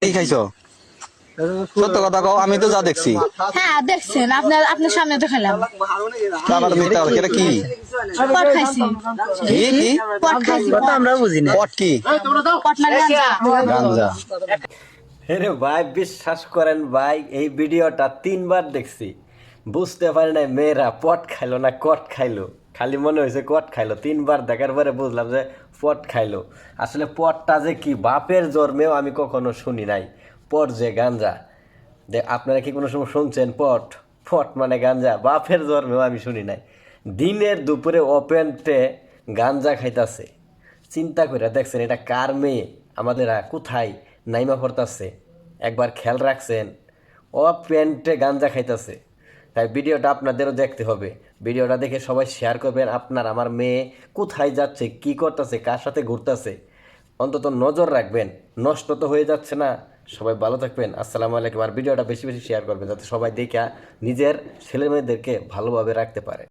কি খাইছো? সত্য কথা কও, আমি তো যা দেখছি। হ্যাঁ দেখছেন, আপনার সামনে তো খেলাম। তারপর মিথ্যা কথা, এটা কি? পট খাইছি। কি কি? পট খাইছি। আমরা বুঝি না। পট কি? পট মানে গাঁজা। গাঞ্জা। আরে ভাই বিশ্বাস করেন ভাই, এই ভিডিওটা 3বার দেখছি, বুঝতে পারি নাই মেয়েরা পট খাইলো না কট খাইলো। খালি মনে হয়েছে কট খাইলো। 3বার দেখার পরে বুঝলাম যে পট খাইলো। আসলে পটটা যে কি বাপের জন্মেও আমি কখনো শুনি নাই। পট যে গাঞ্জা, আপনারা কি কোনো সময় শুনছেন পট? পট মানে গাঞ্জা, বাপের জন্মেও আমি শুনি নাই। দিনের দুপুরে ওপেনতে গাঞ্জা খাইতাছে। চিন্তা করে দেখছেন এটা কার মেয়ে, আমাদের কোথায় নাইমা পড়তাছে? একবার খেয়াল রাখছেন? ও প্যান্টে গাঞ্জা খাইতাছে। তাই ভিডিওটা আপনাদেরও দেখতে হবে। ভিডিওটা দেখে সবাই শেয়ার করবেন। আপনার আমার মেয়ে কোথায় যাচ্ছে, কি করতেছে, কার সাথে ঘুরতেছে, অন্তত নজর রাখবেন। নষ্ট তো হয়ে যাচ্ছে না। সবাই ভালো থাকবেন। আসসালামু আলাইকুম। আর ভিডিওটা বেশি বেশি শেয়ার করবেন যাতে সবাই দেখা নিজের ছেলে মেয়েদেরকে ভালোভাবে রাখতে পারে।